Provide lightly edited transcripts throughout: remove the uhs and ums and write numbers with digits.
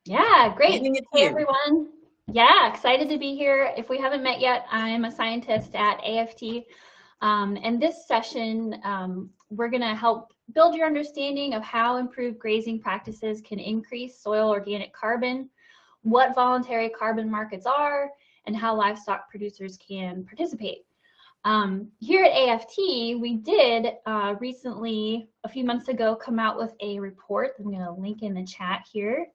Yeah, great. Evening, it's Hey, you. everyone. Yeah, excited to be here. If we haven't met yet, I'm a scientist at AFT. And this session, we're going to help build your understanding of how improved grazing practices can increase soil organic carbon, what voluntary carbon markets are, and how livestock producers can participate. Here at AFT, we did recently, a few months ago, come out with a report. I'm going to link in the chat here.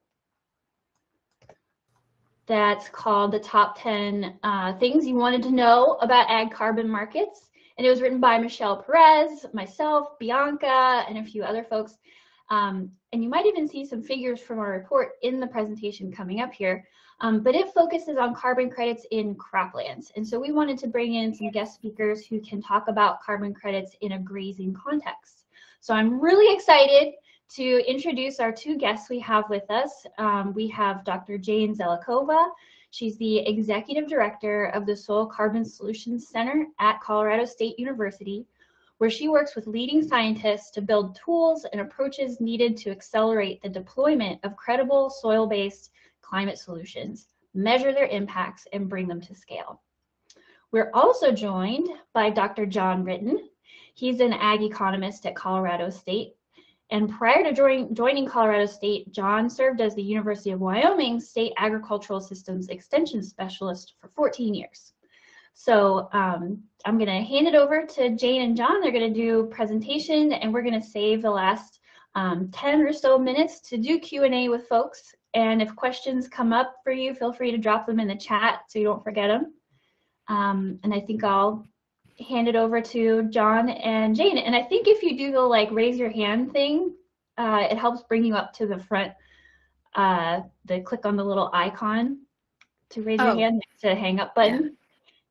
That's called the Top 10 Things You Wanted to Know About Ag Carbon Markets. And it was written by Michelle Perez, myself, Bianca, and a few other folks. And you might even see some figures from our report in the presentation coming up here. But it focuses on carbon credits in croplands. And so we wanted to bring in some guest speakers who can talk about carbon credits in a grazing context. So I'm really excited to introduce our two guests we have with us. We have Dr. Jane Zelikova. She's the Executive Director of the Soil Carbon Solutions Center at Colorado State University, where she works with leading scientists to build tools and approaches needed to accelerate the deployment of credible soil-based climate solutions, measure their impacts, and bring them to scale. We're also joined by Dr. John Ritten. He's an ag economist at Colorado State. And prior to joining Colorado State, John served as the University of Wyoming State Agricultural Systems Extension Specialist for 14 years. So I'm going to hand it over to Jane and John. They're going to do a presentation, and we're going to save the last 10 or so minutes to do Q&A with folks. And if questions come up for you, feel free to drop them in the chat so you don't forget them. And I think I'll hand it over to John and Jane. And I think if you do the like raise your hand thing, it helps bring you up to the front, the click on the little icon to raise your hand next to the hang up button. Yeah.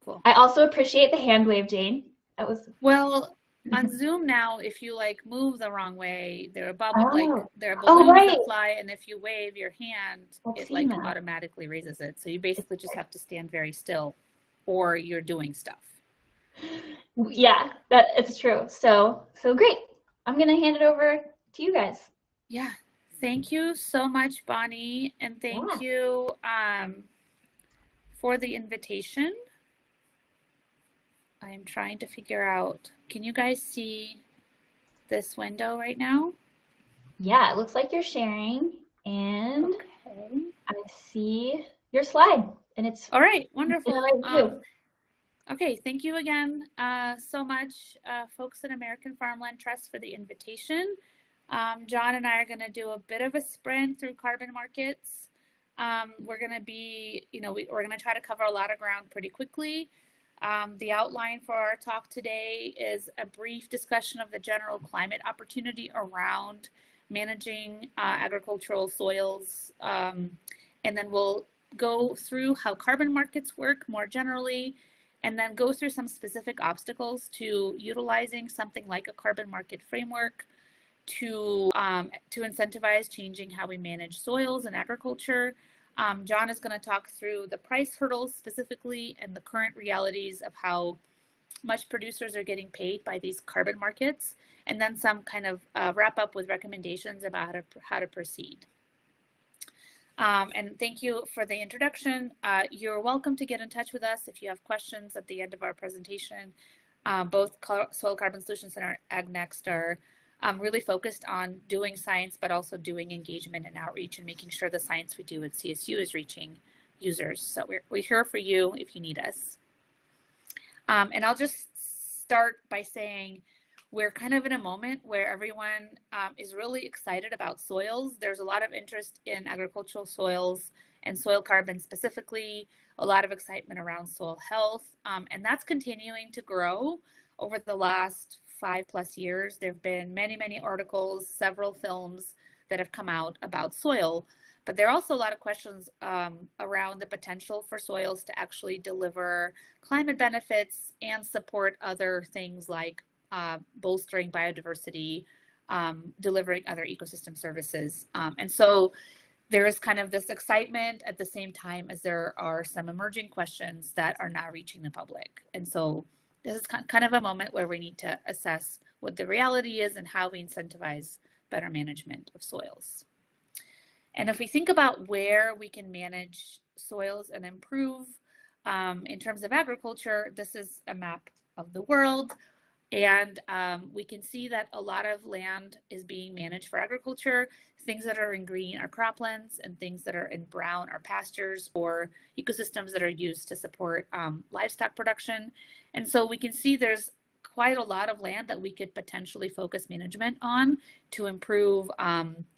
Cool. I also appreciate the hand wave, Jane. That was well on Zoom now. If you like move the wrong way, there are balloons right. that fly, and if you wave your hand, it like automatically raises it. So you basically just have to stand very still, or you're doing stuff. Yeah, it's true. So great. I'm gonna hand it over to you guys. Yeah, thank you so much, Bonnie, and thank you for the invitation. I'm trying to figure out, can you guys see this window right now? Yeah, it looks like you're sharing, and I see your slide, and it's all right. Wonderful. Okay, thank you again so much, folks at American Farmland Trust, for the invitation. John and I are going to do a bit of a sprint through carbon markets. We're going to be, we're going to try to cover a lot of ground pretty quickly. The outline for our talk today is a brief discussion of the general climate opportunity around managing agricultural soils, and then we'll go through how carbon markets work more generally, and then go through some specific obstacles to utilizing something like a carbon market framework to incentivize changing how we manage soils and agriculture. John is going to talk through the price hurdles specifically and the current realities of how much producers are getting paid by these carbon markets, and then some kind of wrap up with recommendations about how to proceed. And thank you for the introduction. You're welcome to get in touch with us if you have questions at the end of our presentation. Both Soil Carbon Solutions Center and AgNext are really focused on doing science, but also doing engagement and outreach and making sure the science we do at CSU is reaching users. So we're here for you if you need us. And I'll just start by saying we're kind of in a moment where everyone is really excited about soils. There's a lot of interest in agricultural soils and soil carbon specifically, a lot of excitement around soil health, and that's continuing to grow over the last 5+ years. There have been many, many articles, several films that have come out about soil, but there are also a lot of questions around the potential for soils to actually deliver climate benefits and support other things like bolstering biodiversity, delivering other ecosystem services. And so there is kind of this excitement at the same time as there are some emerging questions that are now reaching the public. And so this is kind of a moment where we need to assess what the reality is and how we incentivize better management of soils. And if we think about where we can manage soils and improve in terms of agriculture, this is a map of the world. And we can see that a lot of land is being managed for agriculture. Things that are in green are croplands, and things that are in brown are pastures or ecosystems that are used to support livestock production. And so we can see there's quite a lot of land that we could potentially focus management on to improve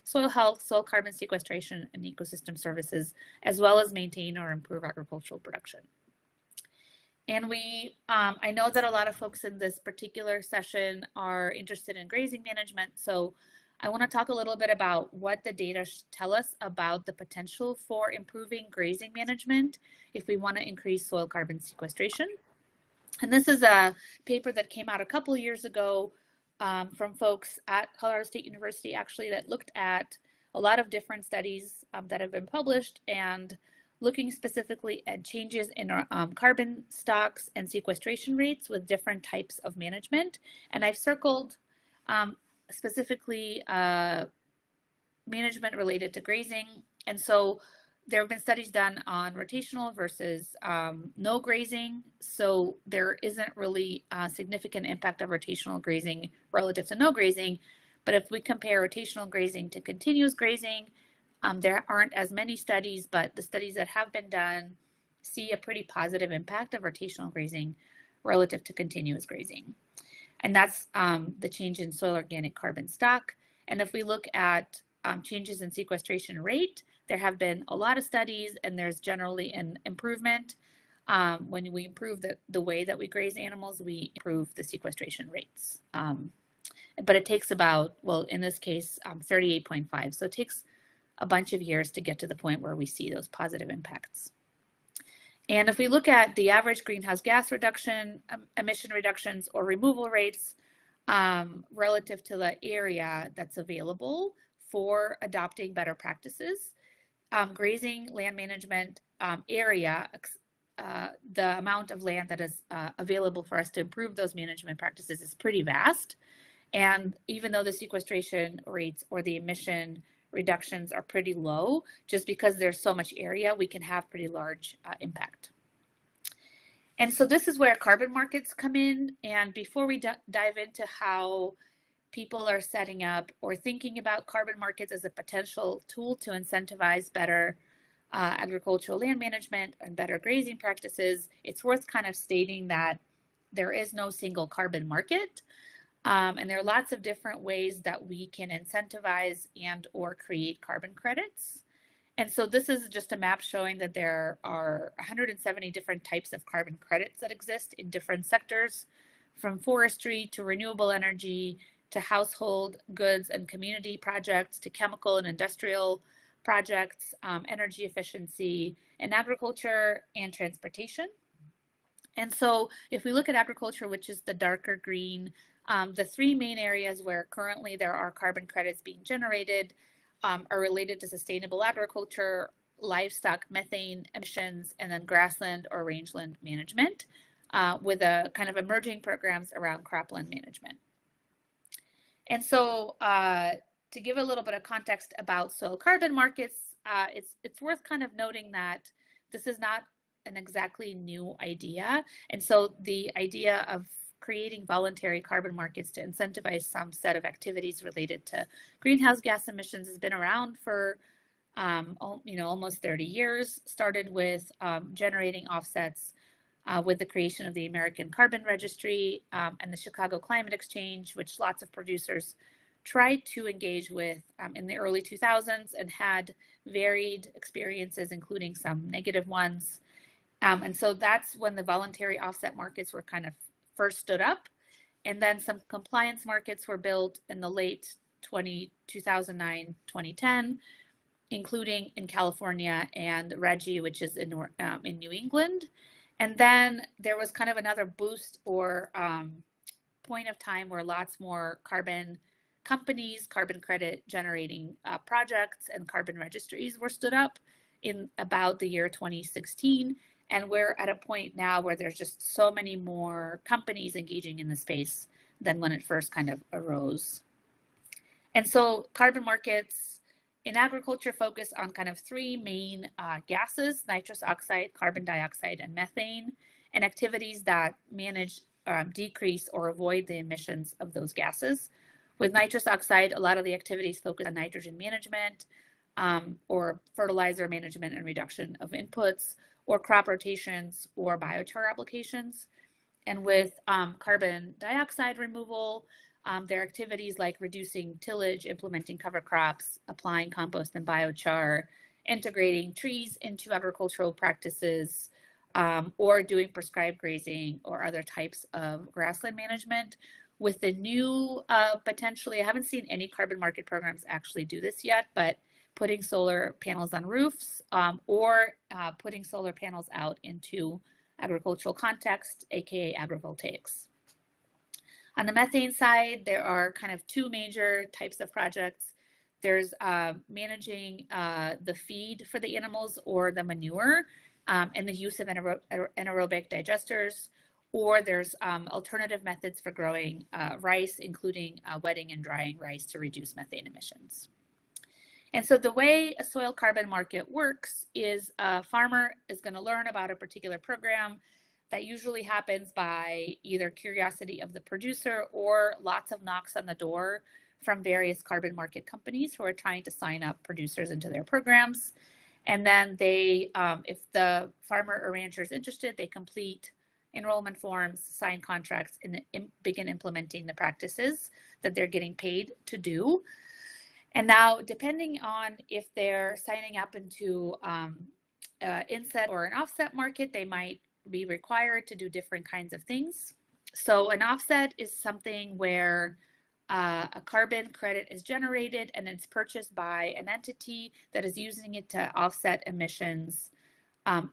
soil health, soil carbon sequestration, and ecosystem services, as well as maintain or improve agricultural production. And I know that a lot of folks in this particular session are interested in grazing management. So I want to talk a little bit about what the data tell us about the potential for improving grazing management if we want to increase soil carbon sequestration. And this is a paper that came out a couple of years ago from folks at Colorado State University, actually, that looked at a lot of different studies that have been published and looking specifically at changes in our carbon stocks and sequestration rates with different types of management. And I've circled specifically management related to grazing. And so there have been studies done on rotational versus no grazing. So there isn't really a significant impact of rotational grazing relative to no grazing. But if we compare rotational grazing to continuous grazing, there aren't as many studies, but the studies that have been done see a pretty positive impact of rotational grazing relative to continuous grazing. And that's the change in soil organic carbon stock. And if we look at changes in sequestration rate, there have been a lot of studies, and there's generally an improvement. When we improve the way that we graze animals, we improve the sequestration rates. But it takes about, well, in this case, 38.5. So it takes a bunch of years to get to the point where we see those positive impacts. And if we look at the average greenhouse gas reduction, emission reductions or removal rates relative to the area that's available for adopting better practices, grazing land management area, the amount of land that is available for us to improve those management practices is pretty vast. And even though the sequestration rates or the emission reductions are pretty low, just because there's so much area, we can have pretty large impact. And so this is where carbon markets come in. And before we dive into how people are setting up or thinking about carbon markets as a potential tool to incentivize better agricultural land management and better grazing practices, it's worth kind of stating that there is no single carbon market. And there are lots of different ways that we can incentivize and or create carbon credits. And so this is just a map showing that there are 170 different types of carbon credits that exist in different sectors, from forestry to renewable energy to household goods and community projects to chemical and industrial projects, energy efficiency, and agriculture and transportation. And so if we look at agriculture, which is the darker green, the three main areas where currently there are carbon credits being generated are related to sustainable agriculture, livestock methane emissions, and then grassland or rangeland management with a kind of emerging programs around cropland management. And so to give a little bit of context about soil carbon markets, it's worth kind of noting that this is not an exactly new idea. And so the idea of creating voluntary carbon markets to incentivize some set of activities related to greenhouse gas emissions has been around for almost 30 years. Started with generating offsets with the creation of the American Carbon Registry and the Chicago Climate Exchange, which lots of producers tried to engage with in the early 2000s and had varied experiences, including some negative ones. And so that's when the voluntary offset markets were kind of first stood up. And then some compliance markets were built in the late 2009, 2010, including in California and RGGI, which is in New England. And then there was kind of another boost or point of time where lots more carbon companies, carbon credit generating projects and carbon registries were stood up in about the year 2016. And we're at a point now where there's just so many more companies engaging in the space than when it first kind of arose. And so carbon markets in agriculture focus on kind of three main gases: nitrous oxide, carbon dioxide, and methane, and activities that manage, decrease, or avoid the emissions of those gases. With nitrous oxide, a lot of the activities focus on nitrogen management, or fertilizer management and reduction of inputs, or crop rotations, or biochar applications. And with carbon dioxide removal, there are activities like reducing tillage, implementing cover crops, applying compost and biochar, integrating trees into agricultural practices, or doing prescribed grazing or other types of grassland management. With the new, potentially, I haven't seen any carbon market programs actually do this yet, but putting solar panels on roofs, or putting solar panels out into agricultural context, aka agrivoltaics. On the methane side, there are kind of two major types of projects. There's managing the feed for the animals or the manure, and the use of anaerobic digesters, or there's alternative methods for growing rice, including wetting and drying rice to reduce methane emissions. And so the way a soil carbon market works is a farmer is going to learn about a particular program that usually happens by either curiosity of the producer or lots of knocks on the door from various carbon market companies who are trying to sign up producers into their programs. And then they, if the farmer or rancher is interested, they complete enrollment forms, sign contracts, and begin implementing the practices that they're getting paid to do. And now, depending on if they're signing up into inset or an offset market, they might be required to do different kinds of things. So an offset is something where a carbon credit is generated and it's purchased by an entity that is using it to offset emissions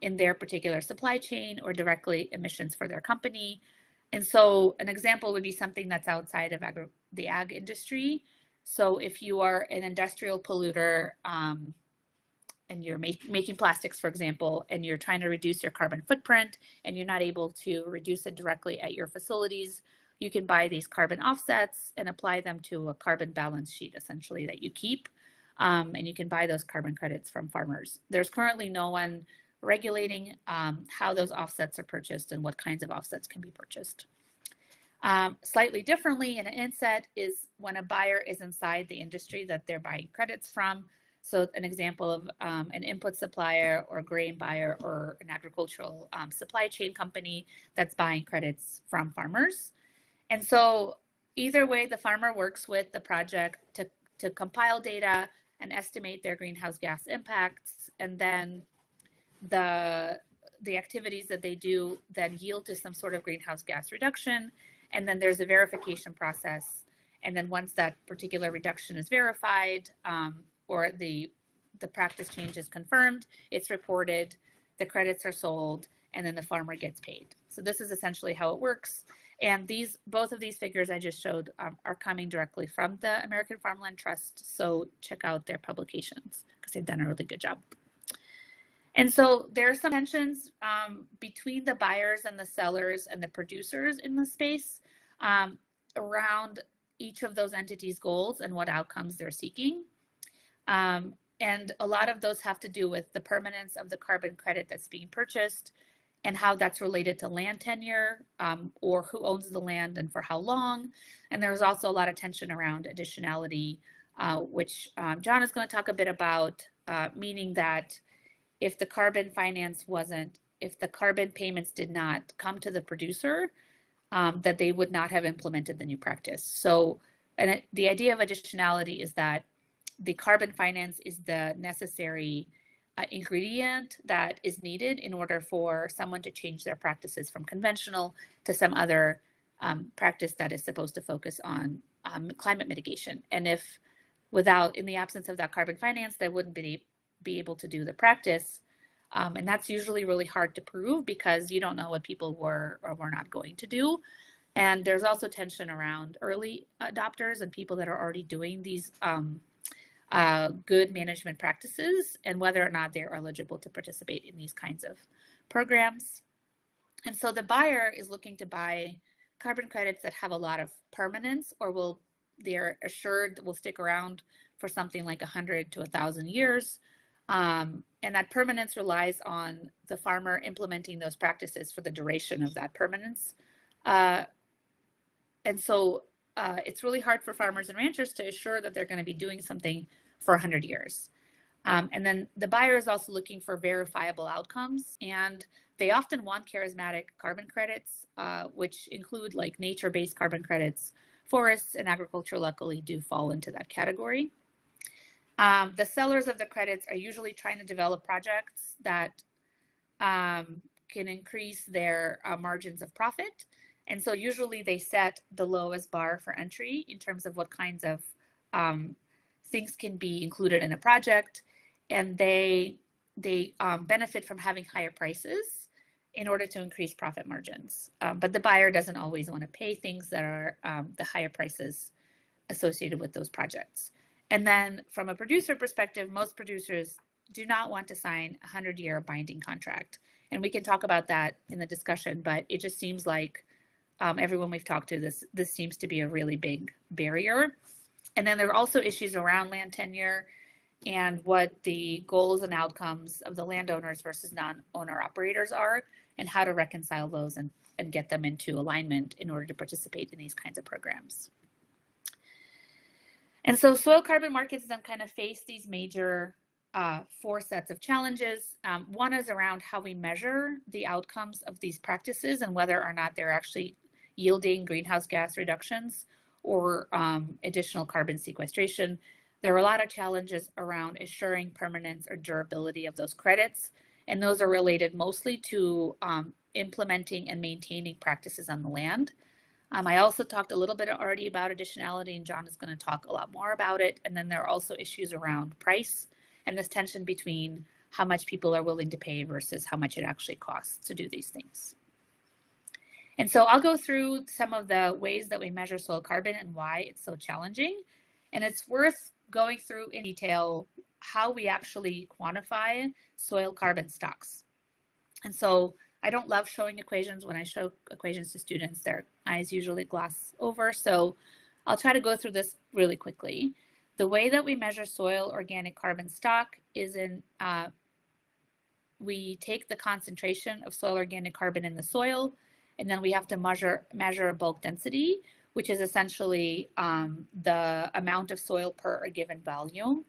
in their particular supply chain or directly emissions for their company. And so an example would be something that's outside of the ag industry. So if you are an industrial polluter and you're making plastics, for example, and you're trying to reduce your carbon footprint and you're not able to reduce it directly at your facilities, you can buy these carbon offsets and apply them to a carbon balance sheet, essentially, that you keep. And you can buy those carbon credits from farmers. There's currently no one regulating how those offsets are purchased and what kinds of offsets can be purchased. Slightly differently, in an inset is when a buyer is inside the industry that they're buying credits from. So an example of an input supplier or grain buyer or an agricultural supply chain company that's buying credits from farmers. And so either way, the farmer works with the project to compile data and estimate their greenhouse gas impacts, and then the activities that they do then yield to some sort of greenhouse gas reduction. And then there's a verification process. And then once that particular reduction is verified, or the practice change is confirmed, it's reported, the credits are sold, and then the farmer gets paid. So this is essentially how it works. And both of these figures I just showed are coming directly from the American Farmland Trust. So check out their publications because they've done a really good job. And so there are some tensions between the buyers and the sellers and the producers in the space around each of those entities' goals and what outcomes they're seeking. And a lot of those have to do with the permanence of the carbon credit that's being purchased and how that's related to land tenure, or who owns the land and for how long. And there's also a lot of tension around additionality, which John is going to talk a bit about, meaning that if the carbon payments did not come to the producer, that they would not have implemented the new practice. So, and the idea of additionality is that the carbon finance is the necessary ingredient that is needed in order for someone to change their practices from conventional to some other practice that is supposed to focus on climate mitigation. And if in the absence of that carbon finance, they wouldn't be able to do the practice. And that's usually really hard to prove because you don't know what people were or were not going to do. And there's also tension around early adopters and people that are already doing these good management practices and whether or not they're eligible to participate in these kinds of programs. And so the buyer is looking to buy carbon credits that have a lot of permanence or they're assured will stick around for something like 100 to 1,000 years. And that permanence relies on the farmer implementing those practices for the duration of that permanence. And so it's really hard for farmers and ranchers to assure that they're going to be doing something for 100 years. And then the buyer is also looking for verifiable outcomes, and they often want charismatic carbon credits, which include like nature-based carbon credits. Forests and agriculture luckily do fall into that category. The sellers of the credits are usually trying to develop projects that can increase their margins of profit. And so usually they set the lowest bar for entry in terms of what kinds of things can be included in a project. And they benefit from having higher prices in order to increase profit margins. But the buyer doesn't always want to pay things that are the higher prices associated with those projects. And then from a producer perspective, most producers do not want to sign a 100-year binding contract. And we can talk about that in the discussion, but it just seems like everyone we've talked to, this seems to be a really big barrier. And then there are also issues around land tenure and what the goals and outcomes of the landowners versus non-owner operators are, and how to reconcile those and get them into alignment in order to participate in these kinds of programs. And so soil carbon markets then kind of face these major 4 sets of challenges. One is around how we measure the outcomes of these practices and whether or not they're actually yielding greenhouse gas reductions or additional carbon sequestration. There are a lot of challenges around assuring permanence or durability of those credits, and those are related mostly to implementing and maintaining practices on the land. I also talked a little bit already about additionality, and John is going to talk a lot more about it. And then there are also issues around price and this tension between how much people are willing to pay versus how much it actually costs to do these things. And so I'll go through some of the ways that we measure soil carbon and why it's so challenging. And it's worth going through in detail how we actually quantify soil carbon stocks. And so I don't love showing equations. When I show equations to students, their eyes usually gloss over. So I'll try to go through this really quickly. The way that we measure soil organic carbon stock is we take the concentration of soil organic carbon in the soil, and then we have to measure bulk density, which is essentially the amount of soil per a given volume.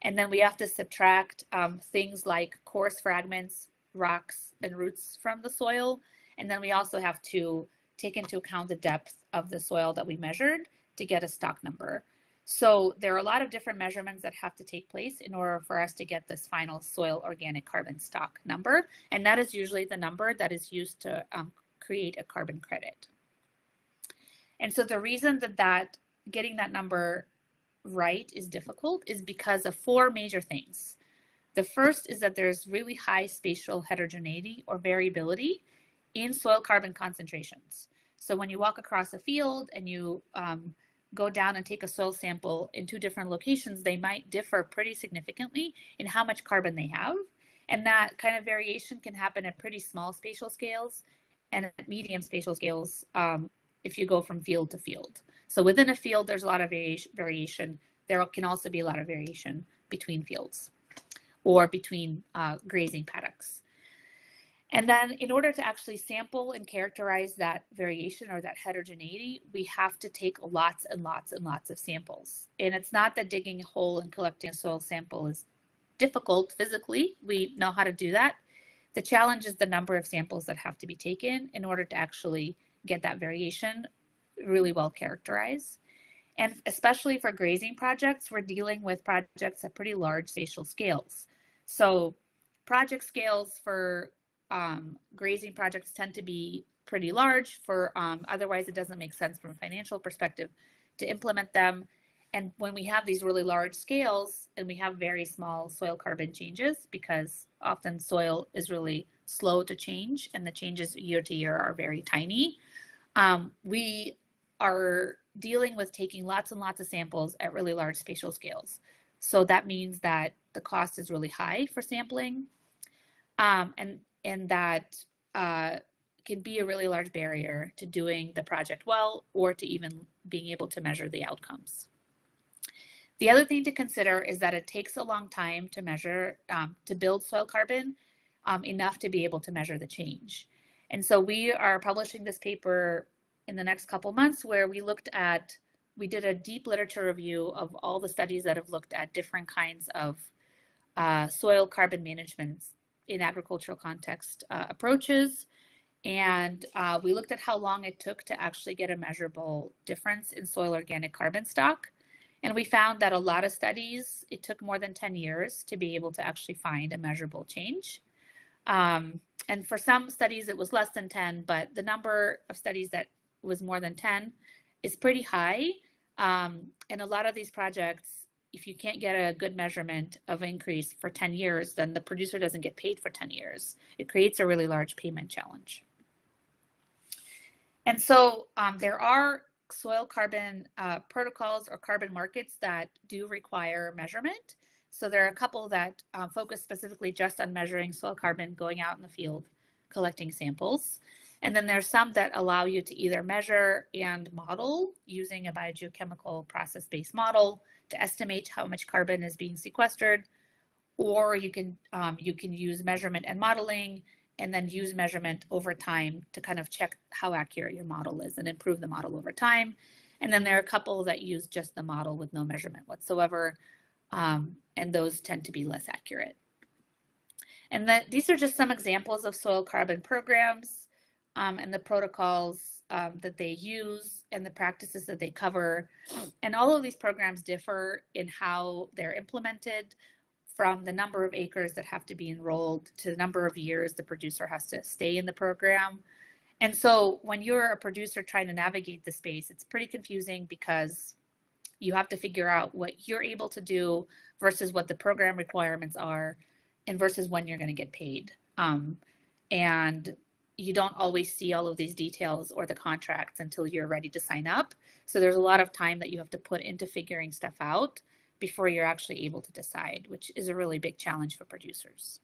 And then we have to subtract things like coarse fragments, rocks, and roots from the soil. And then we also have to take into account the depth of the soil that we measured to get a stock number. So there are a lot of different measurements that have to take place in order for us to get this final soil organic carbon stock number. And that is usually the number that is used to create a carbon credit. And so the reason that getting that number right is difficult is because of 4 major things. The first is that there's really high spatial heterogeneity or variability in soil carbon concentrations. So when you walk across a field and you go down and take a soil sample in 2 different locations, they might differ pretty significantly in how much carbon they have. And that kind of variation can happen at pretty small spatial scales and at medium spatial scales if you go from field to field. So within a field, there's a lot of variation. There can also be a lot of variation between fields or between grazing paddocks. And then in order to actually sample and characterize that variation or that heterogeneity, we have to take lots and lots and lots of samples. And it's not that digging a hole and collecting a soil sample is difficult physically. We know how to do that. The challenge is the number of samples that have to be taken in order to actually get that variation really well characterized. And especially for grazing projects, we're dealing with projects at pretty large spatial scales. So project scales for grazing projects tend to be pretty large. Otherwise, it doesn't make sense from a financial perspective to implement them. And when we have these really large scales and we have very small soil carbon changes, because often soil is really slow to change and the changes year to year are very tiny, we are dealing with taking lots and lots of samples at really large spatial scales. So that means that the cost is really high for sampling, and that can be a really large barrier to doing the project well or to even being able to measure the outcomes. The other thing to consider is that it takes a long time to measure, to build soil carbon, enough to be able to measure the change. And so we are publishing this paper in the next couple months where we did a deep literature review of all the studies that have looked at different kinds of soil carbon management in agricultural context approaches. And we looked at how long it took to actually get a measurable difference in soil organic carbon stock. And we found that a lot of studies, it took more than 10 years to be able to actually find a measurable change. And for some studies, it was less than 10, but the number of studies that was more than 10 is pretty high. And a lot of these projects, if you can't get a good measurement of increase for 10 years, then the producer doesn't get paid for 10 years. It creates a really large payment challenge. And so there are soil carbon protocols or carbon markets that do require measurement. So there are a couple that focus specifically just on measuring soil carbon, going out in the field, collecting samples. And then there's some that allow you to either measure and model using a biogeochemical process-based model to estimate how much carbon is being sequestered, or you can use measurement and modeling and then use measurement over time to kind of check how accurate your model is and improve the model over time. And then there are a couple that use just the model with no measurement whatsoever, and those tend to be less accurate. And these are just some examples of soil carbon programs and the protocols that they use and the practices that they cover. And all of these programs differ in how they're implemented, from the number of acres that have to be enrolled to the number of years the producer has to stay in the program. And so when you're a producer trying to navigate the space, it's pretty confusing because you have to figure out what you're able to do versus what the program requirements are and versus when you're going to get paid. And you don't always see all of these details or the contracts until you're ready to sign up. So there's a lot of time that you have to put into figuring stuff out before you're actually able to decide, which is a really big challenge for producers.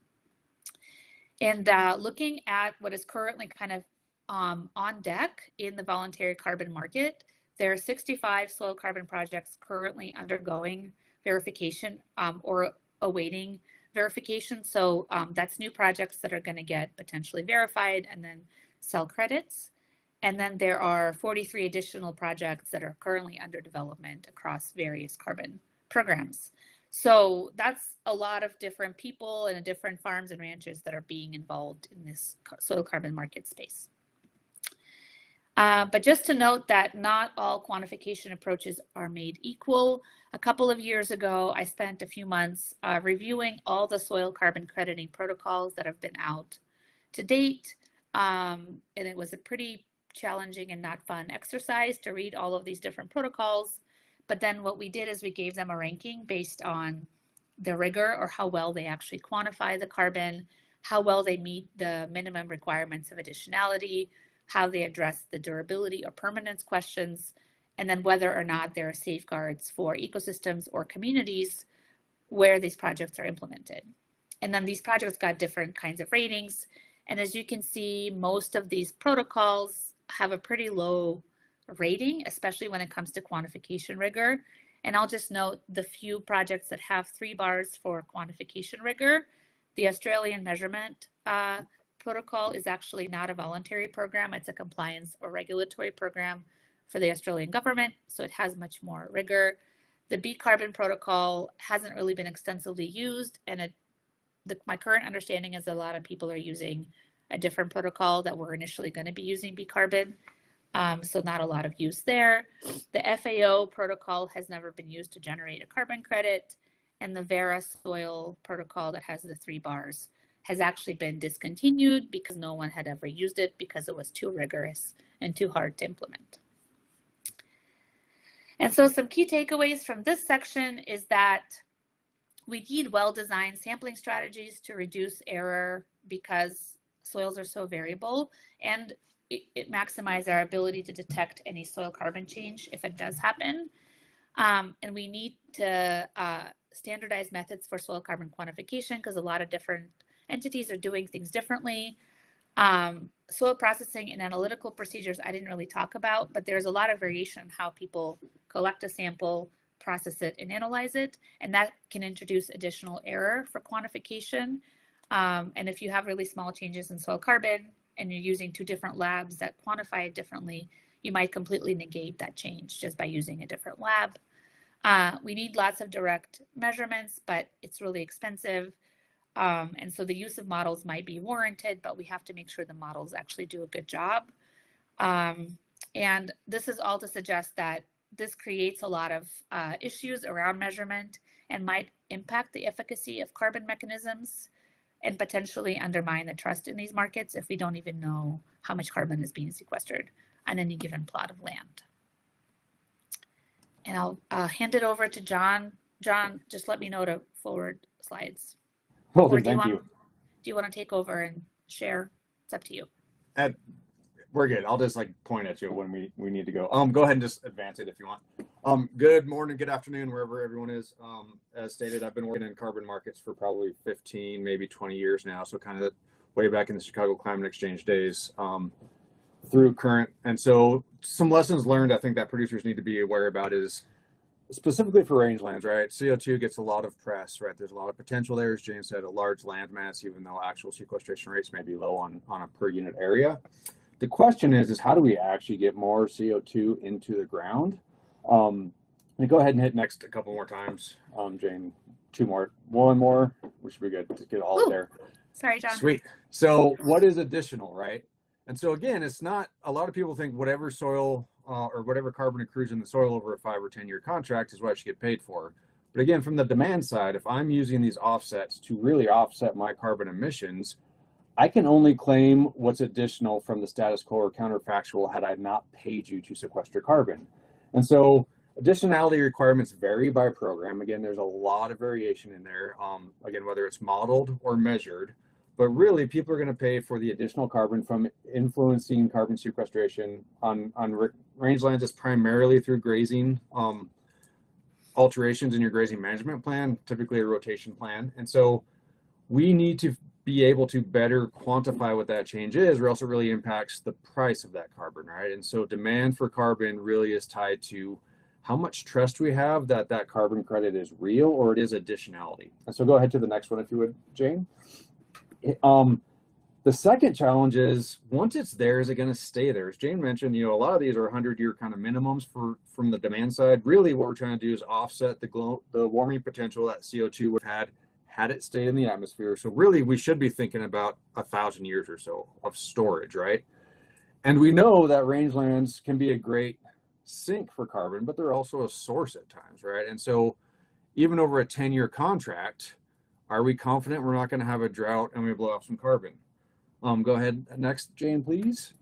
And looking at what is currently kind of on deck in the voluntary carbon market, there are 65 soil carbon projects currently undergoing verification or awaiting verification. So that's new projects that are going to get potentially verified and then sell credits. And then there are 43 additional projects that are currently under development across various carbon programs. So that's a lot of different people and different farms and ranches that are being involved in this soil carbon market space. But just to note that not all quantification approaches are made equal. A couple of years ago, I spent a few months reviewing all the soil carbon crediting protocols that have been out to date. And it was a pretty challenging and not fun exercise to read all of these different protocols. But then what we did is we gave them a ranking based on the rigor or how well they actually quantify the carbon, how well they meet the minimum requirements of additionality, how they address the durability or permanence questions, and then whether or not there are safeguards for ecosystems or communities where these projects are implemented. And then these projects got different kinds of ratings. And as you can see, most of these protocols have a pretty low rating, especially when it comes to quantification rigor. And I'll just note the few projects that have 3 bars for quantification rigor. The Australian measurement protocol is actually not a voluntary program. It's a compliance or regulatory program for the Australian government, so it has much more rigor. The B carbon protocol hasn't really been extensively used, and my current understanding is a lot of people are using a different protocol that were initially going to be using B carbon. So not a lot of use there. The FAO protocol has never been used to generate a carbon credit, and the Vera soil protocol that has the 3 bars has actually been discontinued because no one had ever used it because it was too rigorous and too hard to implement. And so some key takeaways from this section is that we need well-designed sampling strategies to reduce error because soils are so variable, and it maximizes our ability to detect any soil carbon change if it does happen. And we need to standardize methods for soil carbon quantification because a lot of different entities are doing things differently. Soil processing and analytical procedures I didn't really talk about, but there's a lot of variation in how people collect a sample, process it and analyze it, and that can introduce additional error for quantification. And if you have really small changes in soil carbon and you're using 2 different labs that quantify it differently, you might completely negate that change just by using a different lab. We need lots of direct measurements, but it's really expensive. And so the use of models might be warranted, but we have to make sure the models actually do a good job. And this is all to suggest that this creates a lot of issues around measurement and might impact the efficacy of carbon mechanisms and potentially undermine the trust in these markets if we don't even know how much carbon is being sequestered on any given plot of land. And I'll hand it over to John. John, just let me know to forward slides. Well, thank you. Do you want to take over and share? It's up to you. We're good. I'll just like point at you when we need to go. Go ahead and just advance it if you want. Good morning, good afternoon, wherever everyone is. As stated, I've been working in carbon markets for probably 15, maybe 20 years now. So kind of way back in the Chicago Climate Exchange days through current. And so some lessons learned I think that producers need to be aware about is specifically for rangelands, right? CO2 gets a lot of press, right? There's a lot of potential there, as James said, a large land mass, even though actual sequestration rates may be low on a per unit area. The question is how do we actually get more CO2 into the ground? And go ahead and hit next a couple more times, Jane. 2 more, 1 more. We should be good to get all there. Sorry, John. Sweet. So what is additional, right? And so again, it's not, a lot of people think whatever soil or whatever carbon accrues in the soil over a 5 or 10 year contract is what I should get paid for. But again, from the demand side, if I'm using these offsets to really offset my carbon emissions, I can only claim what's additional from the status quo or counterfactual had I not paid you to sequester carbon. And so additionality requirements vary by program. Again, there's a lot of variation in there. Again, whether it's modeled or measured, but really people are going to pay for the additional carbon from influencing carbon sequestration on rangelands. It's primarily through grazing alterations in your grazing management plan, typically a rotation plan. And so we need to be able to better quantify what that change is, or else it really impacts the price of that carbon, right? And so demand for carbon really is tied to how much trust we have that that carbon credit is real or it is additionality. And so go ahead to the next one if you would, Jane. The second challenge is once it's there, is it going to stay there? As Jane mentioned, you know, a lot of these are 100-year kind of minimums from the demand side. Really what we're trying to do is offset the warming potential that CO2 would have had it stayed in the atmosphere. So really we should be thinking about 1,000 years or so of storage, right? And we know that rangelands can be a great sink for carbon, but they're also a source at times, right? And so even over a 10-year contract, are we confident we're not going to have a drought and we blow off some carbon? Go ahead next, Jane, please.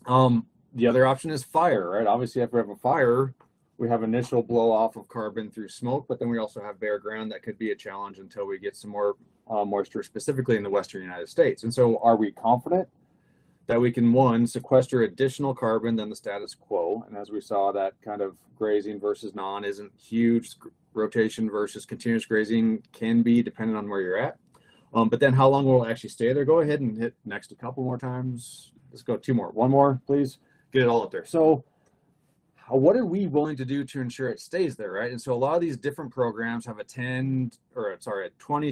The other option is fire, right? Obviously, if we have a fire, we have initial blow off of carbon through smoke, but then we also have bare ground that could be a challenge until we get some more moisture, specifically in the Western United States. And so are we confident that we can, one, sequester additional carbon than the status quo? And as we saw, that kind of grazing versus non isn't huge. Rotation versus continuous grazing can be dependent on where you're at. But then how long will it actually stay there? Go ahead and hit next a couple more times. Let's go 2 more. 1 more, please. Get it all up there. So what are we willing to do to ensure it stays there, right? And so a lot of these different programs have a 20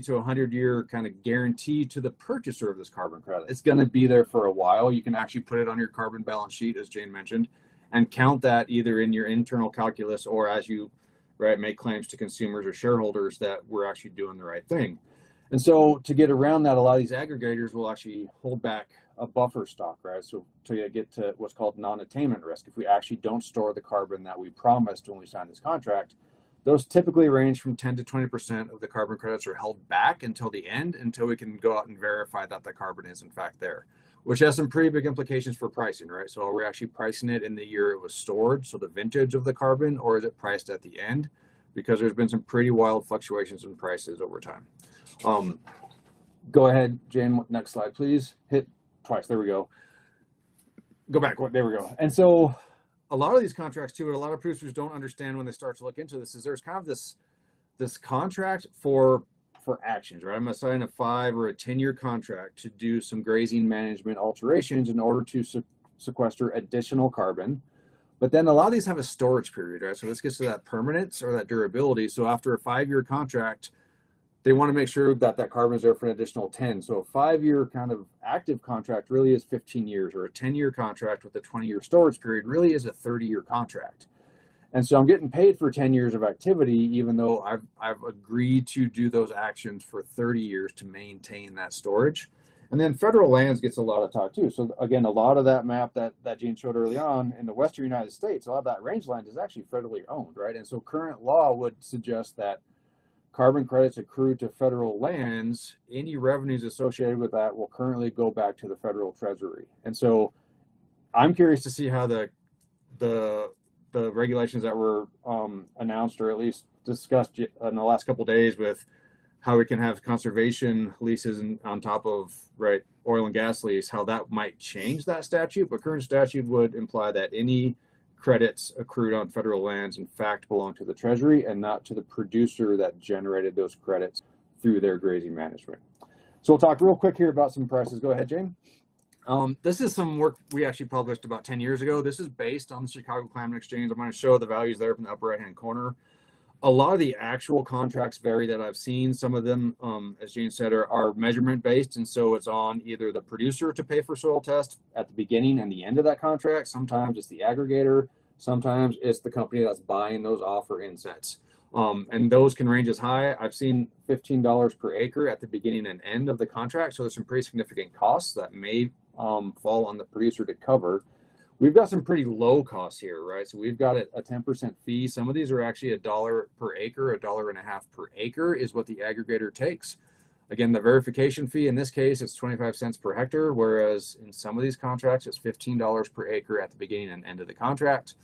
to 100 year kind of guarantee to the purchaser of this carbon credit. It's going to be there for a while. You can actually put it on your carbon balance sheet, as Jane mentioned, and count that either in your internal calculus or as you make claims to consumers or shareholders that we're actually doing the right thing. And so to get around that, a lot of these aggregators will actually hold back a buffer stock, right? So to get to what's called non-attainment risk, if we actually don't store the carbon that we promised when we signed this contract, those typically range from 10 to 20% of the carbon credits are held back until the end, until we can go out and verify that the carbon is in fact there, which has some pretty big implications for pricing, right? So are we actually pricing it in the year it was stored, so the vintage of the carbon, or is it priced at the end? Because there's been some pretty wild fluctuations in prices over time. Go ahead, Jane, next slide, please. Hit twice, there we go. Go back, there we go. And so a lot of these contracts too, what a lot of producers don't understand when they start to look into this is there's kind of this contract for actions, right? I'm gonna sign a 5 or a 10-year contract to do some grazing management alterations in order to sequester additional carbon. But then a lot of these have a storage period, right? So this gets to that permanence or that durability. So after a 5-year contract, they want to make sure that that carbon is there for an additional 10. So a 5-year kind of active contract really is 15 years, or a 10-year contract with a 20-year storage period really is a 30-year contract. And so I'm getting paid for 10 years of activity, even though I've agreed to do those actions for 30 years to maintain that storage. And then federal lands gets a lot of talk too. So again, a lot of that map that Gene showed early on in the Western United States, a lot of that rangeland is actually federally owned, right? And so current law would suggest that carbon credits accrued to federal lands, any revenues associated with that will currently go back to the federal treasury. And so I'm curious to see how the regulations that were announced or at least discussed in the last couple of days with how we can have conservation leases on top of oil and gas lease, how that might change that statute. But current statute would imply that any credits accrued on federal lands in fact belong to the treasury and not to the producer that generated those credits through their grazing management. So we'll talk real quick here about some prices. Go ahead, Jane. This is some work we actually published about 10 years ago. This is based on the Chicago Climate Exchange. I'm going to show the values there from the upper right-hand corner. A lot of the actual contracts vary that I've seen. Some of them, as Jane said, are measurement based. And so it's on either the producer to pay for soil test at the beginning and the end of that contract. Sometimes it's the aggregator. Sometimes it's the company that's buying those offer insets. And those can range as high. I've seen $15 per acre at the beginning and end of the contract. So there's some pretty significant costs that may fall on the producer to cover. We've got some pretty low costs here, right? So we've got a 10% fee. Some of these are actually $1 per acre, $1.50 per acre is what the aggregator takes. Again, the verification fee in this case is 25 cents per hectare, whereas in some of these contracts, it's $15 per acre at the beginning and end of the contract.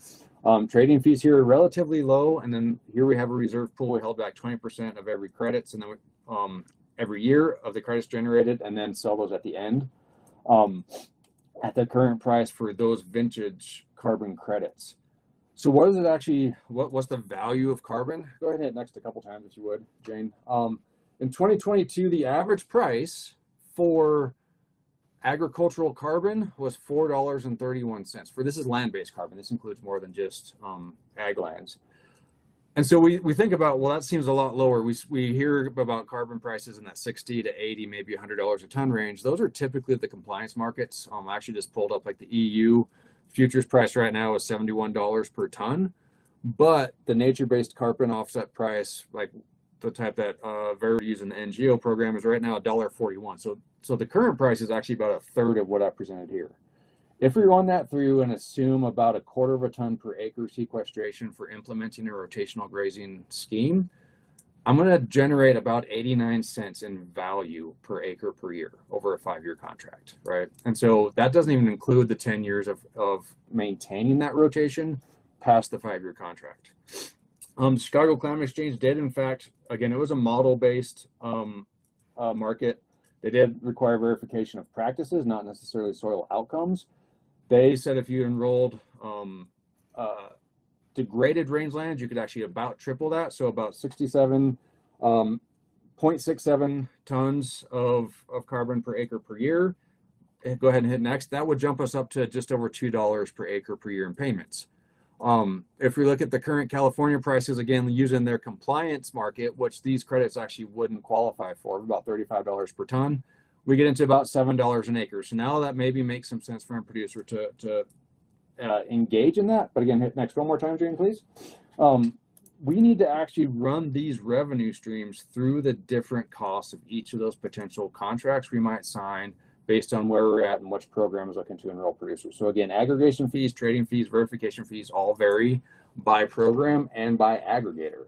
Trading fees here are relatively low. And then here we have a reserve pool. We held back 20% of every credits and then every year of the credits generated and then sell those at the end. At the current price for those vintage carbon credits. So what is it actually, what's the value of carbon? Go ahead and hit next a couple times if you would, Jane. In 2022, the average price for agricultural carbon was $4.31. This is land-based carbon. This includes more than just ag lands. And so we think about, well, that seems a lot lower. We hear about carbon prices in that 60 to 80, maybe $100 a ton range. Those are typically the compliance markets. I actually just pulled up like the EU futures price right now is $71 per ton. But the nature-based carbon offset price, like the type that Verity uses in the NGO program, is right now $1.41. So the current price is actually about a third of what I presented here. If we run that through and assume about a quarter of a ton per acre sequestration for implementing a rotational grazing scheme, I'm going to generate about 89 cents in value per acre per year over a 5-year contract, right? And so that doesn't even include the 10 years of maintaining that rotation past the 5-year contract. Chicago Climate Exchange did, in fact, again, it was a model-based market. They did require verification of practices, not necessarily soil outcomes. They said if you enrolled degraded rangelands, you could actually about triple that. So about 0.67 tons of carbon per acre per year. Go ahead and hit next. That would jump us up to just over $2 per acre per year in payments. If we look at the current California prices, again, using their compliance market, which these credits actually wouldn't qualify for, about $35 per ton, we get into about $7 an acre. So now that maybe makes some sense for a producer to engage in that. But again, hit next one more time, Jane, please. We need to actually run these revenue streams through the different costs of each of those potential contracts we might sign based on where we're at and which program is looking to enroll producers. So again, aggregation fees, trading fees, verification fees all vary by program and by aggregator.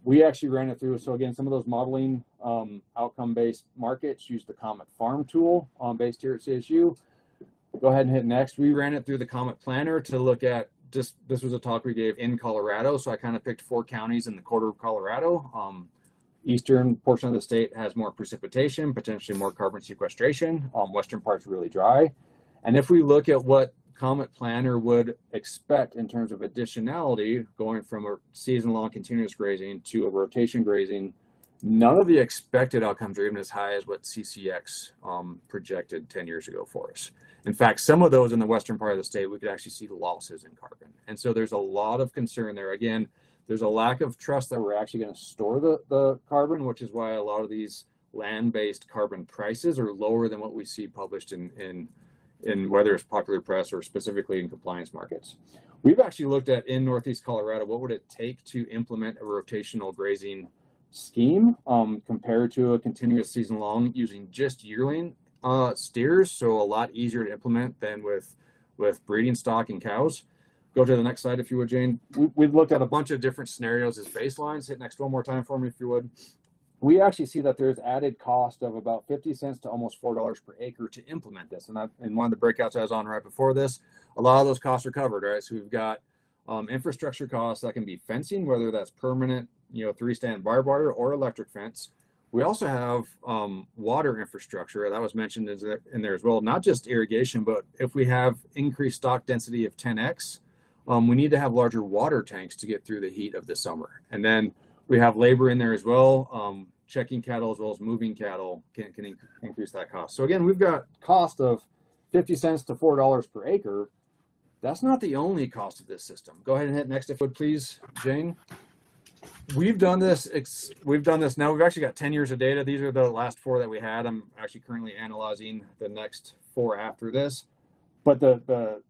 We actually ran it through. So again, some of those modeling outcome-based markets use the Comet Farm tool based here at CSU. Go ahead and hit next. We ran it through the Comet Planner to look at this was a talk we gave in Colorado. So I kind of picked 4 counties in the quarter of Colorado. Eastern portion of the state has more precipitation, potentially more carbon sequestration. Western part's really dry. And if we look at what Comet Planner would expect in terms of additionality, going from a season-long continuous grazing to a rotation grazing, none of the expected outcomes are even as high as what CCX projected 10 years ago for us. In fact, some of those in the western part of the state, we could actually see losses in carbon. And so there's a lot of concern there. Again, there's a lack of trust that we're actually going to store the carbon, which is why a lot of these land-based carbon prices are lower than what we see published in whether it's popular press or specifically in compliance markets. We've actually looked at in Northeast Colorado, what would it take to implement a rotational grazing scheme compared to a continuous season long using just yearling steers, so a lot easier to implement than with breeding stock and cows. Go to the next slide if you would, Jane. We've looked at a bunch of different scenarios as baselines. Hit next one more time for me if you would. We actually see that there's added cost of about 50 cents to almost $4 per acre to implement this. And in one of the breakouts I was on right before this, a lot of those costs are covered, right? So we've got infrastructure costs that can be fencing, whether that's permanent, 3-stand barbed wire or electric fence. We also have water infrastructure that was mentioned in there as well, not just irrigation, but if we have increased stock density of 10x, we need to have larger water tanks to get through the heat of the summer. And then we have labor in there as well. Checking cattle as well as moving cattle can increase that cost. So again, we've got cost of 50 cents to $4 per acre. That's not the only cost of this system. Go ahead and hit next if you would, please, Jane. We've done this now. We've actually got 10 years of data. These are the last 4 that we had. I'm actually currently analyzing the next 4 after this. But the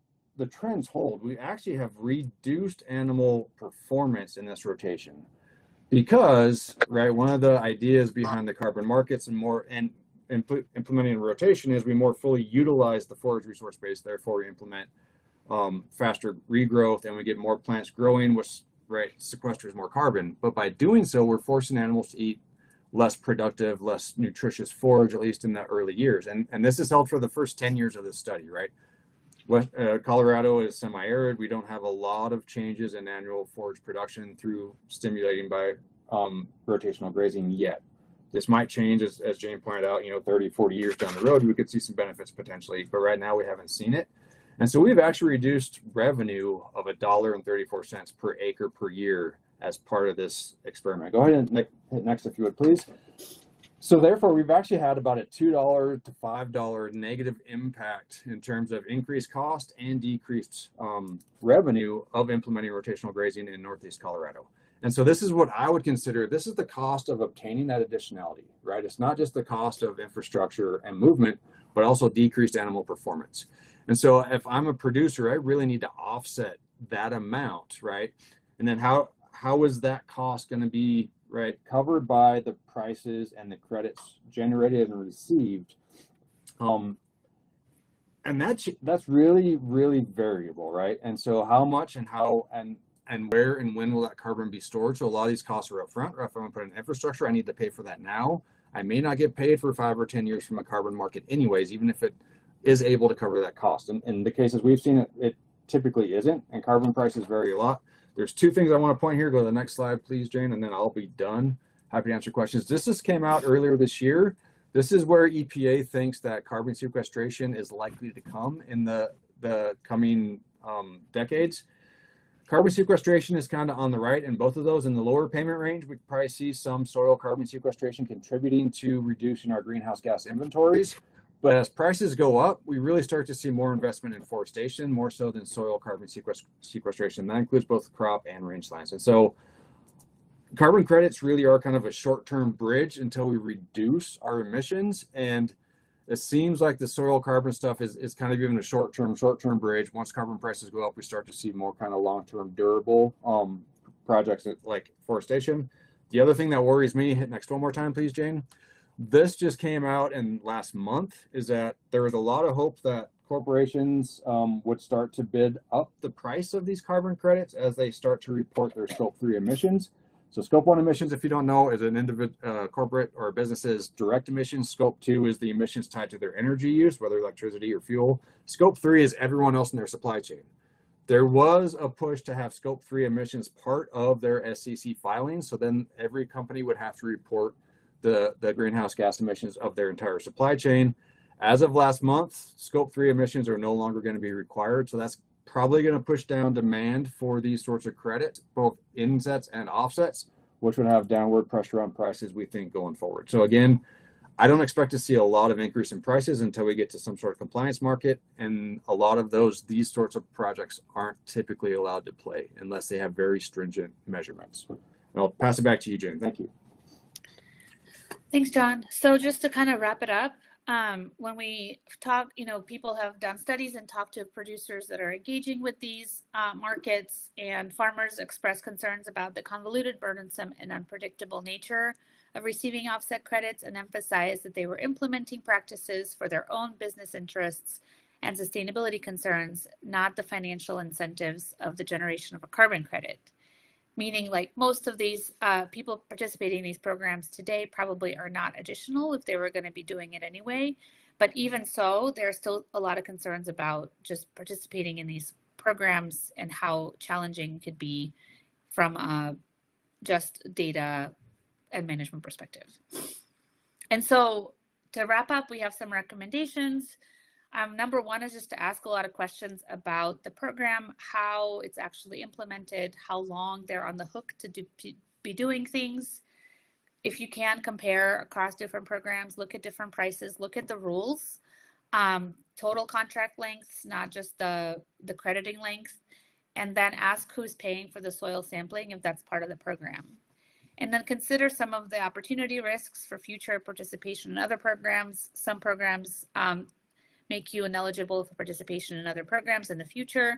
trends hold. We actually have reduced animal performance in this rotation. Because, right, one of the ideas behind the carbon markets and implementing a rotation is we more fully utilize the forage resource base, therefore we implement faster regrowth and we get more plants growing, which sequesters more carbon. But by doing so, we're forcing animals to eat less productive, less nutritious forage, at least in the early years. And this is held for the first 10 years of this study, right? Colorado is semi-arid. We don't have a lot of changes in annual forage production through stimulating by rotational grazing yet. This might change, as Jane pointed out, 30, 40 years down the road, we could see some benefits potentially, but right now we haven't seen it. And so we've actually reduced revenue of $1.34 per acre per year as part of this experiment. Go ahead and hit next if you would, please. So therefore, we've actually had about a $2 to $5 negative impact in terms of increased cost and decreased revenue of implementing rotational grazing in Northeast Colorado. And so this is what I would consider, this is the cost of obtaining that additionality, right? It's not just the cost of infrastructure and movement, but also decreased animal performance. And so if I'm a producer, I really need to offset that amount, right? And then how is that cost going to be, right, covered by the prices and the credits generated and received? And that's really, really variable, right? And so how much and how and where and when will that carbon be stored? So a lot of these costs are upfront. Or if I'm going to put in infrastructure, I need to pay for that now. I may not get paid for 5 or 10 years from a carbon market anyways, even if it is able to cover that cost. And in the cases we've seen, it typically isn't, and carbon prices vary a lot. There's 2 things I want to point here. Go to the next slide, please, Jane, and then I'll be done. Happy to answer questions. This just came out earlier this year. This is where EPA thinks that carbon sequestration is likely to come in the coming decades. Carbon sequestration is kind of on the right in both of those. In the lower payment range, we could probably see some soil carbon sequestration contributing to reducing our greenhouse gas inventories. But as prices go up, we really start to see more investment in forestation, more so than soil carbon sequestration. That includes both crop and rangelands. And so carbon credits really are kind of a short-term bridge until we reduce our emissions. And it seems like the soil carbon stuff is kind of even a short-term bridge. Once carbon prices go up, we start to see more kind of long-term durable projects like forestation. The other thing that worries me, hit next one more time, please, Jane. This just came out in last month, is that there was a lot of hope that corporations would start to bid up the price of these carbon credits as they start to report their Scope 3 emissions. So Scope 1 emissions, if you don't know, is an individual corporate or business's direct emissions. Scope 2 is the emissions tied to their energy use, whether electricity or fuel. Scope 3 is everyone else in their supply chain. There was a push to have Scope 3 emissions part of their SEC filings, so then every company would have to report the greenhouse gas emissions of their entire supply chain. As of last month, Scope 3 emissions are no longer going to be required, so that's probably going to push down demand for these sorts of credits, both insets and offsets, which would have downward pressure on prices, we think, going forward. So again, I don't expect to see a lot of increase in prices until we get to some sort of compliance market. And a lot of these sorts of projects aren't typically allowed to play unless they have very stringent measurements. And I'll pass it back to you, Jane. Thank you. Thanks, John. So just to kind of wrap it up, when we talk, people have done studies and talked to producers that are engaging with these markets, and farmers express concerns about the convoluted, burdensome, and unpredictable nature of receiving offset credits, and emphasize that they were implementing practices for their own business interests and sustainability concerns, not the financial incentives of the generation of a carbon credit. Meaning, like, most of these people participating in these programs today probably are not additional if they were going to be doing it anyway. But even so, there are still a lot of concerns about just participating in these programs and how challenging it could be from a just data and management perspective. And so to wrap up, we have some recommendations. Number one is just to ask a lot of questions about the program, how it's actually implemented, how long they're on the hook to be doing things. If you can compare across different programs, look at different prices, look at the rules, total contract lengths, not just the crediting length, and then ask who's paying for the soil sampling if that's part of the program. And then consider some of the opportunity risks for future participation in other programs. Some programs make you ineligible for participation in other programs in the future.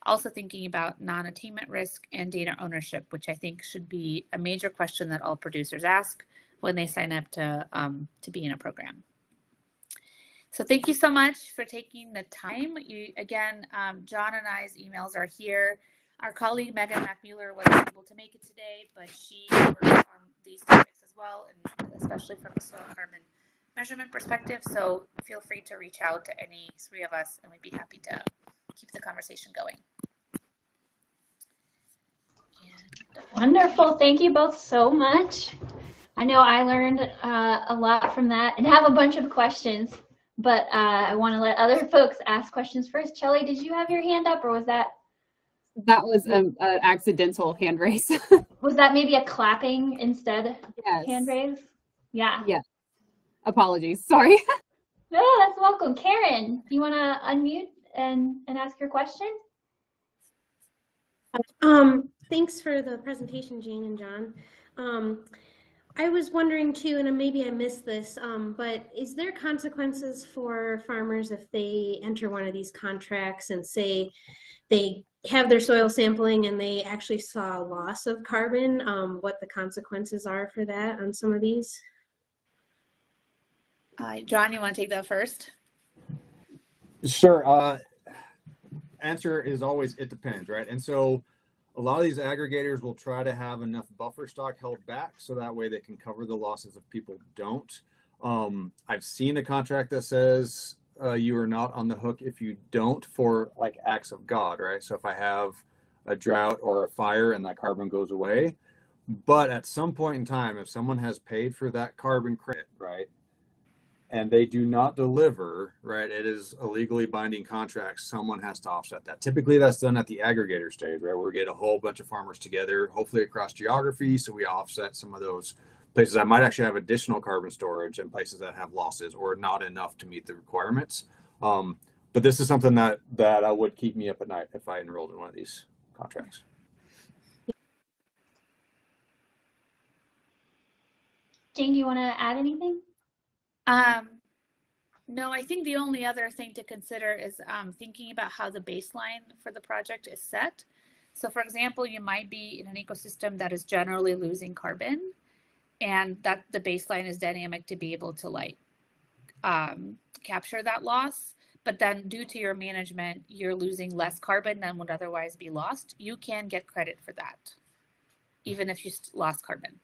Also thinking about non-attainment risk and data ownership, which I think should be a major question that all producers ask when they sign up to be in a program. So thank you so much for taking the time. Again, John and I's emails are here. Our colleague Megan McMuller wasn't able to make it today, but she works on these topics as well, and especially from a soil carbon measurement perspective. So feel free to reach out to any three of us, and we'd be happy to keep the conversation going. Wonderful. Thank you both so much. I know I learned a lot from that and have a bunch of questions, but I want to let other folks ask questions first. Shelly, did you have your hand up, or was that? That was an accidental hand raise. Was that maybe a clapping instead? Yes. Hand raise? Yeah. Yeah. Apologies. Sorry. No, that's welcome. Karen, you want to unmute and ask your question? Thanks for the presentation, Jane and John. I was wondering too, and maybe I missed this, but is there consequences for farmers if they enter one of these contracts and say they have their soil sampling and they actually saw a loss of carbon, what the consequences are for that on some of these? John, you want to take that first? Sure. Answer is always, it depends, right? And so a lot of these aggregators will try to have enough buffer stock held back so that way they can cover the losses if people don't. I've seen a contract that says you are not on the hook if you don't, for like acts of God, right? So if I have a drought or a fire and that carbon goes away, but at some point in time, if someone has paid for that carbon credit, right, and they do not deliver, right, it is a legally binding contract, someone has to offset that. Typically that's done at the aggregator stage, right, where we get a whole bunch of farmers together, hopefully across geography, so we offset some of those places that might actually have additional carbon storage and places that have losses or not enough to meet the requirements. But this is something that would keep me up at night if I enrolled in one of these contracts. Jane, do you want to add anything? No, I think the only other thing to consider is thinking about how the baseline for the project is set. So for example, you might be in an ecosystem that is generally losing carbon, and that the baseline is dynamic to be able to like capture that loss. But then due to your management, you're losing less carbon than would otherwise be lost. You can get credit for that, even if you lost carbon.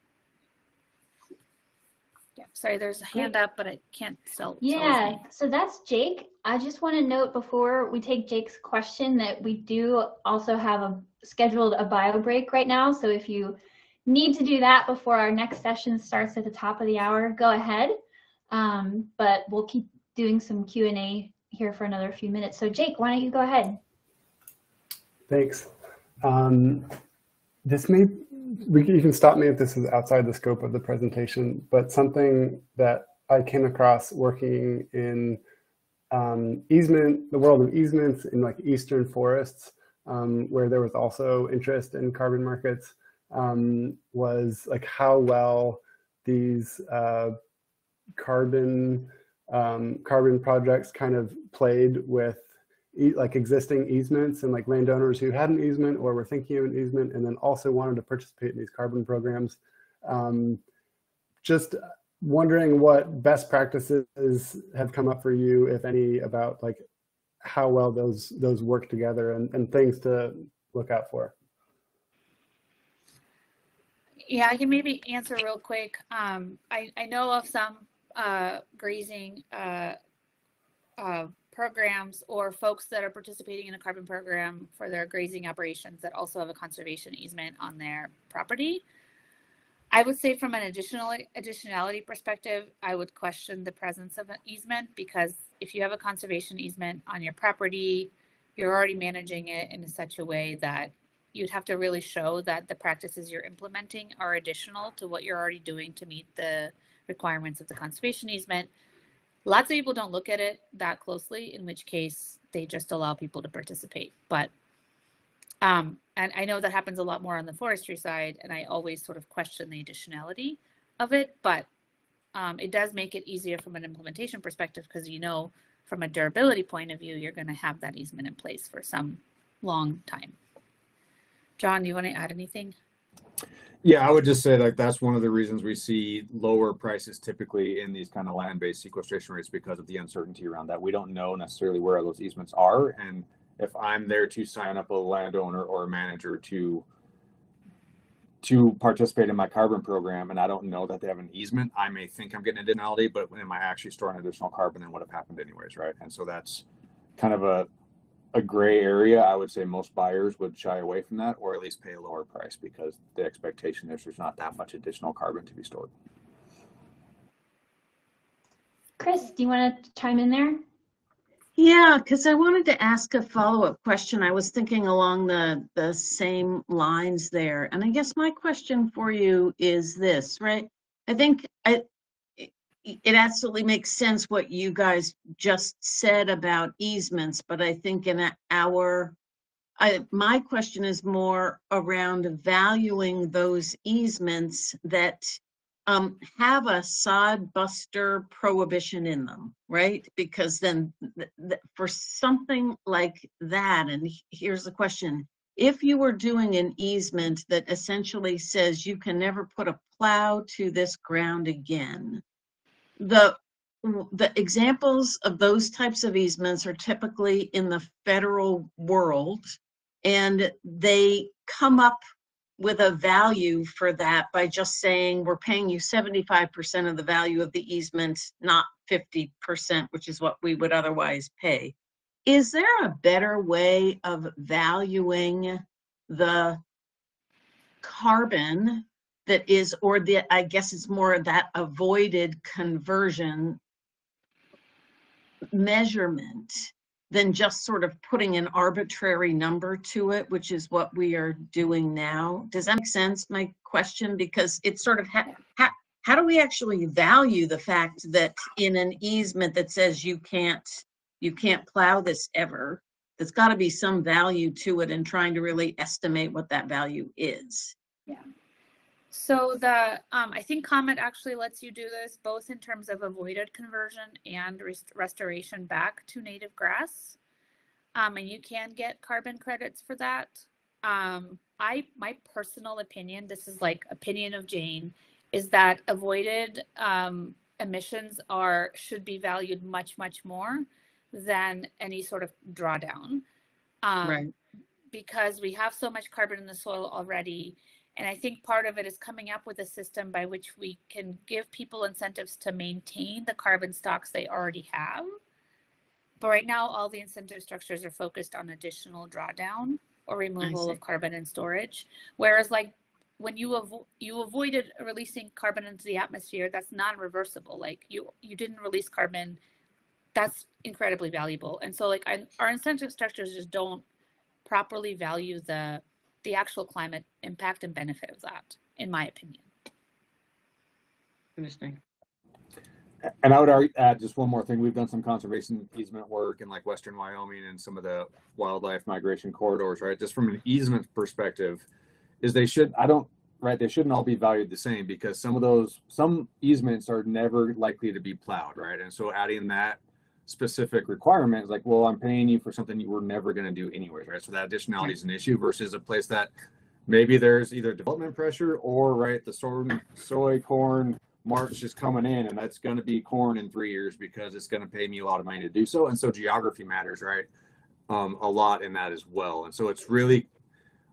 Yeah, sorry, there's a hand up, but I can't tell. Yeah, so that's Jake. I just want to note before we take Jake's question that we do also have scheduled a bio break right now. So if you need to do that before our next session starts at the top of the hour, go ahead. But we'll keep doing some Q&A here for another few minutes. So Jake, why don't you go ahead? Thanks. This may, you can stop me if this is outside the scope of the presentation, but something that I came across working in the world of easements in like eastern forests, where there was also interest in carbon markets, was like how well these carbon projects kind of played with like existing easements and like landowners who had an easement or were thinking of an easement and then also wanted to participate in these carbon programs. Just wondering what best practices have come up for you, if any, about like how well those work together and things to look out for. Yeah, I can maybe answer real quick. I know of some grazing programs or folks that are participating in a carbon program for their grazing operations that also have a conservation easement on their property. I would say from an additionality perspective, I would question the presence of an easement, because if you have a conservation easement on your property, you're already managing it in such a way that you'd have to really show that the practices you're implementing are additional to what you're already doing to meet the requirements of the conservation easement. Lots of people don't look at it that closely, in which case they just allow people to participate. But and I know that happens a lot more on the forestry side, and I always sort of question the additionality of it, but it does make it easier from an implementation perspective, because you know from a durability point of view, you're going to have that easement in place for some long time. John, do you want to add anything? Yeah, I would just say like that's one of the reasons we see lower prices typically in these kind of land-based sequestration rates, because of the uncertainty around that. We don't know necessarily where those easements are, and if I'm there to sign up a landowner or a manager to participate in my carbon program and I don't know that they have an easement, I may think I'm getting additionality, but am I actually storing additional carbon than would have happened anyways, right? And so that's kind of a gray area. I would say most buyers would shy away from that, or at least pay a lower price, because the expectation is there's not that much additional carbon to be stored. Chris, do you want to chime in there? Yeah, because I wanted to ask a follow-up question. I was thinking along the same lines there. And I guess my question for you is this, right? I think it absolutely makes sense what you guys just said about easements, but I think in my question is more around valuing those easements that have a sod buster prohibition in them, right? Because then for something like that, and here's the question, if you were doing an easement that essentially says you can never put a plow to this ground again, the examples of those types of easements are typically in the federal world, and they come up with a value for that by just saying we're paying you 75% of the value of the easement, not 50%, which is what we would otherwise pay. Is there a better way of valuing the carbon that is, or I guess it's more that avoided conversion measurement, than just sort of putting an arbitrary number to it, which is what we are doing now? Does that make sense, my question? Because it's sort of how do we actually value the fact that in an easement that says you can't plow this ever, there's got to be some value to it, and trying to really estimate what that value is. Yeah. So the I think COMET actually lets you do this both in terms of avoided conversion and restoration back to native grass, and you can get carbon credits for that. My personal opinion, this is like opinion of Jane, is that avoided emissions should be valued much more than any sort of drawdown, Right. because we have so much carbon in the soil already. And I think part of it is coming up with a system by which we can give people incentives to maintain the carbon stocks they already have. But right now, all the incentive structures are focused on additional drawdown or removal of carbon and storage. Whereas like when you avoided releasing carbon into the atmosphere, that's non-reversible. Like you didn't release carbon, that's incredibly valuable. And so like our incentive structures just don't properly value the actual climate impact and benefit of that, in my opinion. Interesting. And I would add just one more thing. We've done some conservation easement work in like Western Wyoming and some of the wildlife migration corridors, right? Just from an easement perspective, is they shouldn't all be valued the same, because some easements are never likely to be plowed, right? And so adding that specific requirement is like, well, I'm paying you for something you were never going to do anyways, right? So that additionality is an issue versus a place that maybe there's either development pressure or, right, the soy, corn, March is coming in, and that's going to be corn in 3 years because it's going to pay me a lot of money to do so. And so geography matters, right? A lot in that as well. And so it's really,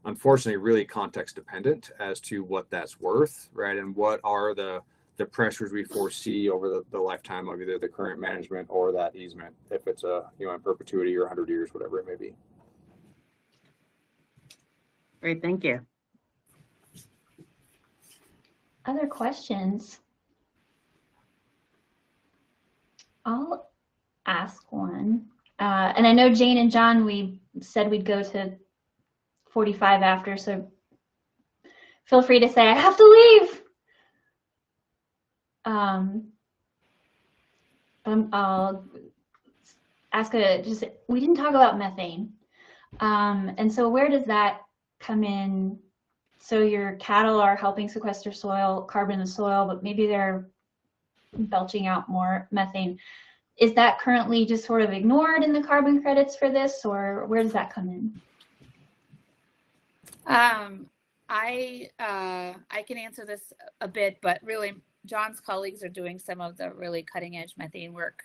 unfortunately, really context dependent as to what that's worth, right? And what are the pressures we foresee over the lifetime of either the current management or that easement, if it's in perpetuity or 100 years, whatever it may be. Great, thank you. Other questions? I'll ask one. And I know Jane and John, we said we'd go to 45 after, so feel free to say, I have to leave. I'll ask we didn't talk about methane. And so where does that come in? So your cattle are helping sequester carbon in the soil, but maybe they're belching out more methane. Is that currently just sort of ignored in the carbon credits for this, or where does that come in? I can answer this a bit, but really John's colleagues are doing some of the really cutting edge methane work.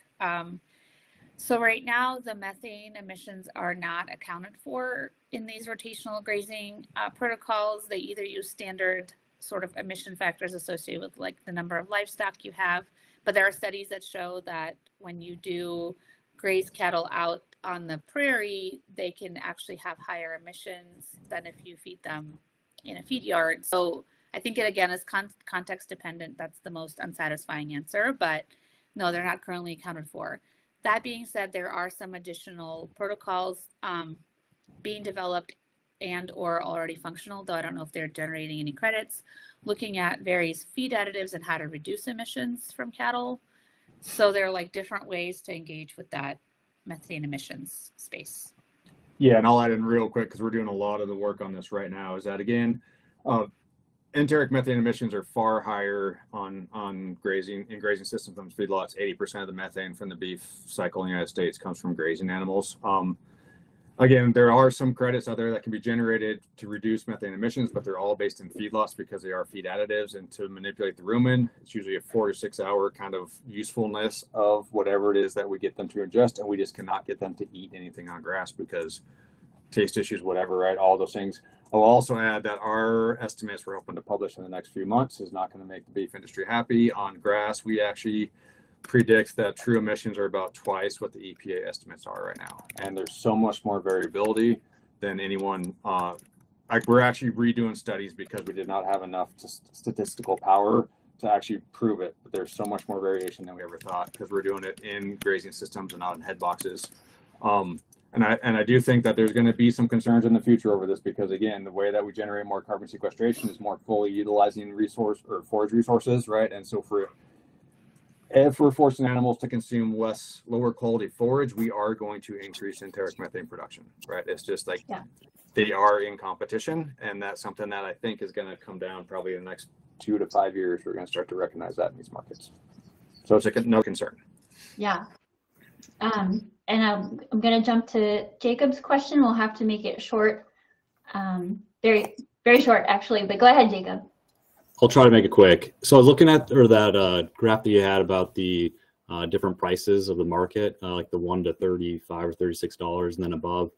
So right now the methane emissions are not accounted for in these rotational grazing protocols. They either use standard sort of emission factors associated with like the number of livestock you have, but there are studies that show that when you do graze cattle out on the prairie, they can actually have higher emissions than if you feed them in a feed yard. So I think it again is context dependent. That's the most unsatisfying answer, but no, they're not currently accounted for. That being said, there are some additional protocols being developed and or already functional, though I don't know if they're generating any credits, looking at various feed additives and how to reduce emissions from cattle. So there are like different ways to engage with that methane emissions space. Yeah, and I'll add in real quick because we're doing a lot of the work on this right now, is that again, enteric methane emissions are far higher on grazing systems on feedlots. 80% of the methane from the beef cycle in the United States comes from grazing animals. Again, there are some credits out there that can be generated to reduce methane emissions, but they're all based in feedlots because they are feed additives. And to manipulate the rumen, it's usually a 4 to 6 hour kind of usefulness of whatever it is that we get them to ingest, and we just cannot get them to eat anything on grass because taste issues, whatever, right? All those things. I'll also add that our estimates we're hoping to publish in the next few months is not going to make the beef industry happy. On grass, we actually predict that true emissions are about twice what the EPA estimates are right now. And there's so much more variability than anyone, like we're actually redoing studies because we did not have enough statistical power to actually prove it. But there's so much more variation than we ever thought because we're doing it in grazing systems and not in head boxes. And I do think that there's going to be some concerns in the future over this because, again, the way that we generate more carbon sequestration is more fully utilizing resource or forage resources, right? And so if we're forcing animals to consume lower quality forage, we are going to increase enteric methane production, right? It's just like they are in competition, and that's something that I think is going to come down probably in the next 2 to 5 years. We're going to start to recognize that in these markets. So it's no concern. Yeah. And I'm going to jump to Jacob's question. We'll have to make it short, very, very short actually, but go ahead, Jacob. I'll try to make it quick. So I was looking at that graph that you had about the different prices of the market, like the $1 to $35 or $36 and then above,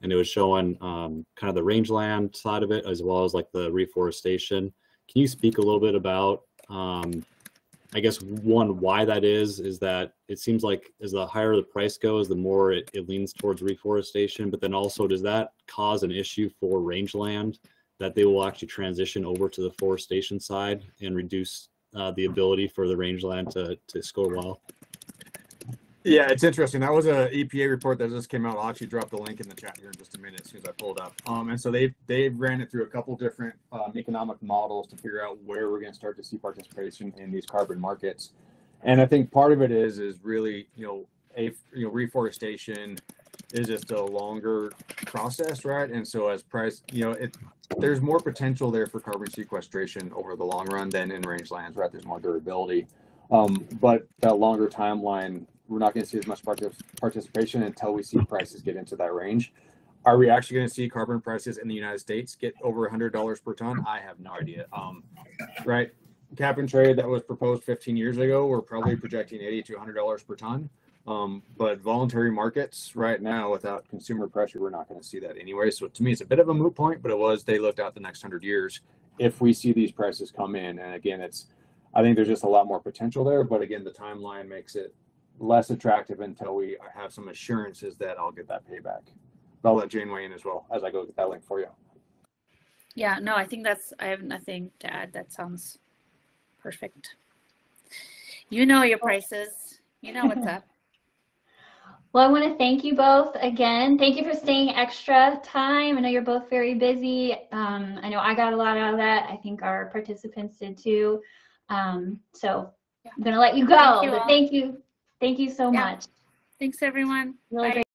and it was showing kind of the rangeland side of it as well as like the reforestation. Can you speak a little bit about, I guess one, why that is that it seems like as the higher the price goes, the more it leans towards reforestation, but then also does that cause an issue for rangeland that they will actually transition over to the forestation side and reduce the ability for the rangeland to score well? Yeah, it's interesting. That was an EPA report that just came out. I'll actually drop the link in the chat here in just a minute as soon as I pull it up. And so they ran it through a couple different economic models to figure out where we're going to start to see participation in these carbon markets. And I think part of it is really, reforestation is just a longer process, right? And so as price, there's more potential there for carbon sequestration over the long run than in rangelands, right? There's more durability. But that longer timeline, we're not going to see as much participation until we see prices get into that range. Are we actually going to see carbon prices in the United States get over $100 per ton? I have no idea. Right? Cap and trade that was proposed 15 years ago, we're probably projecting $80 to $100 per ton. But voluntary markets right now, without consumer pressure, we're not going to see that anyway. So to me, it's a bit of a moot point, but they looked out the next 100 years if we see these prices come in. And again, I think there's just a lot more potential there. But again, the timeline makes it less attractive until we have some assurances that I'll get that payback. But I'll let Jane weigh in as well as I go get that link for you. Yeah, no, I have nothing to add. That sounds perfect. You know your prices. You know what's up. Well, I want to thank you both again. Thank you for staying extra time. I know you're both very busy. I know I got a lot out of that. I think our participants did too. So I'm going to let you go. Thank you. Thank you so much. Thanks, everyone. Really Bye. great.